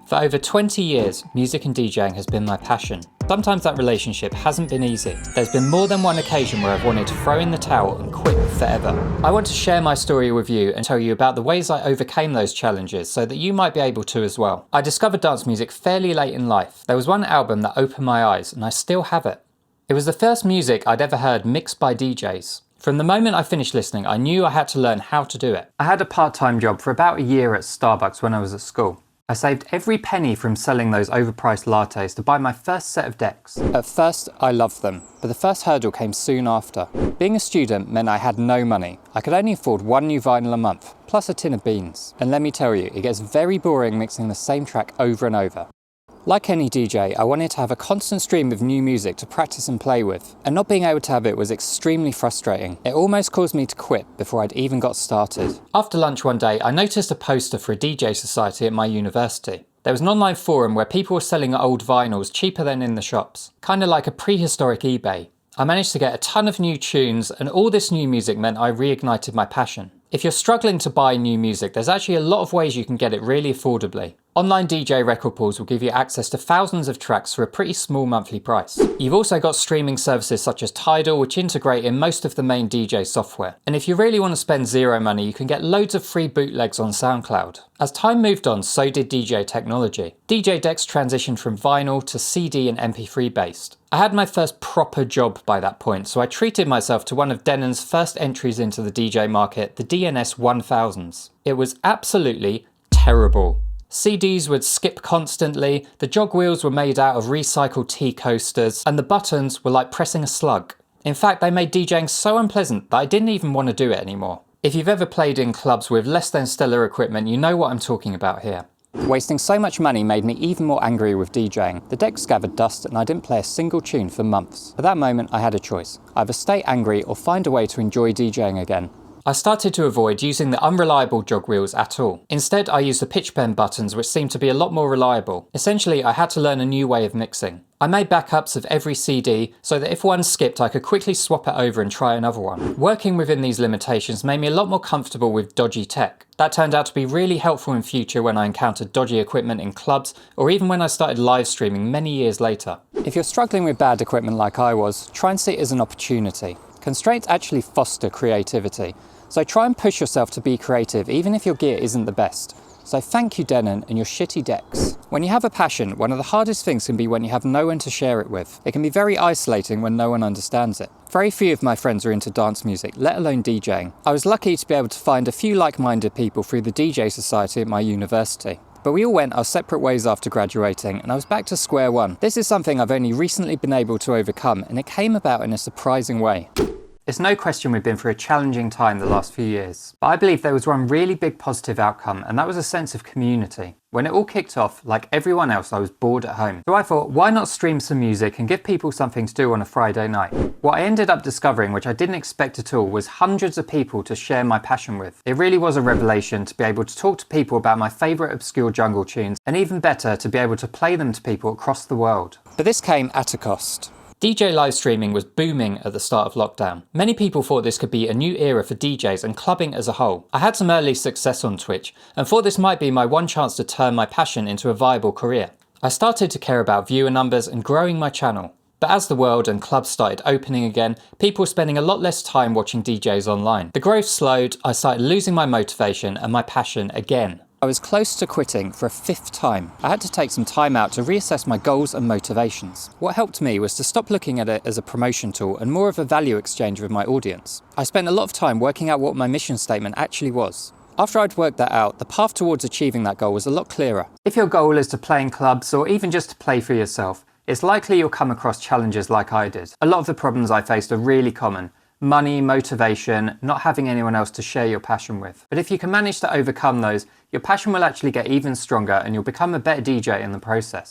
For over 20 years, music and DJing has been my passion. Sometimes that relationship hasn't been easy. There's been more than one occasion where I've wanted to throw in the towel and quit forever. I want to share my story with you and tell you about the ways I overcame those challenges so that you might be able to as well. I discovered dance music fairly late in life. There was one album that opened my eyes and I still have it. It was the first music I'd ever heard mixed by DJs. From the moment I finished listening, I knew I had to learn how to do it. I had a part-time job for about a year at Starbucks when I was at school. I saved every penny from selling those overpriced lattes to buy my first set of decks. At first, I loved them, but the first hurdle came soon after. Being a student meant I had no money. I could only afford one new vinyl a month, plus a tin of beans. And let me tell you, it gets very boring mixing the same track over and over. Like any DJ, I wanted to have a constant stream of new music to practice and play with, and not being able to have it was extremely frustrating. It almost caused me to quit before I'd even got started. After lunch one day, I noticed a poster for a DJ society at my university. There was an online forum where people were selling old vinyls cheaper than in the shops, kind of like a prehistoric eBay. I managed to get a ton of new tunes, and all this new music meant I reignited my passion. If you're struggling to buy new music, there's actually a lot of ways you can get it really affordably. Online DJ record pools will give you access to thousands of tracks for a pretty small monthly price. You've also got streaming services such as Tidal, which integrate in most of the main DJ software. And if you really want to spend zero money, you can get loads of free bootlegs on SoundCloud. As time moved on, so did DJ technology. DJ decks transitioned from vinyl to CD and MP3 based. I had my first proper job by that point, so I treated myself to one of Denon's first entries into the DJ market, the DNS 1000s. It was absolutely terrible. CDs would skip constantly, the jog wheels were made out of recycled tea coasters, and the buttons were like pressing a slug. In fact, they made DJing so unpleasant that I didn't even want to do it anymore. If you've ever played in clubs with less than stellar equipment, you know what I'm talking about here. Wasting so much money made me even more angry with DJing. The decks gathered dust and I didn't play a single tune for months. At that moment, I had a choice. Either stay angry or find a way to enjoy DJing again. I started to avoid using the unreliable jog wheels at all. Instead, I used the pitch bend buttons, which seemed to be a lot more reliable. Essentially, I had to learn a new way of mixing. I made backups of every CD so that if one skipped, I could quickly swap it over and try another one. Working within these limitations made me a lot more comfortable with dodgy tech. That turned out to be really helpful in future when I encountered dodgy equipment in clubs, or even when I started live streaming many years later. If you're struggling with bad equipment like I was, try and see it as an opportunity. Constraints actually foster creativity. So try and push yourself to be creative, even if your gear isn't the best. So thank you, Denon, and your shitty decks. When you have a passion, one of the hardest things can be when you have no one to share it with. It can be very isolating when no one understands it. Very few of my friends are into dance music, let alone DJing. I was lucky to be able to find a few like-minded people through the DJ society at my university. But we all went our separate ways after graduating, and I was back to square one. This is something I've only recently been able to overcome, and it came about in a surprising way. It's no question we've been through a challenging time the last few years, but I believe there was one really big positive outcome, and that was a sense of community. When it all kicked off, like everyone else, I was bored at home. So I thought, why not stream some music and give people something to do on a Friday night? What I ended up discovering, which I didn't expect at all, was hundreds of people to share my passion with. It really was a revelation to be able to talk to people about my favourite obscure jungle tunes, and even better, to be able to play them to people across the world. But this came at a cost. DJ live streaming was booming at the start of lockdown. Many people thought this could be a new era for DJs and clubbing as a whole. I had some early success on Twitch and thought this might be my one chance to turn my passion into a viable career. I started to care about viewer numbers and growing my channel. But as the world and clubs started opening again, people were spending a lot less time watching DJs online. The growth slowed, I started losing my motivation and my passion again. I was close to quitting for a 5th time. I had to take some time out to reassess my goals and motivations. What helped me was to stop looking at it as a promotion tool and more of a value exchange with my audience. I spent a lot of time working out what my mission statement actually was. After I'd worked that out, the path towards achieving that goal was a lot clearer. If your goal is to play in clubs or even just to play for yourself, it's likely you'll come across challenges like I did. A lot of the problems I faced are really common. Money, motivation, not having anyone else to share your passion with. But if you can manage to overcome those, your passion will actually get even stronger and you'll become a better DJ in the process.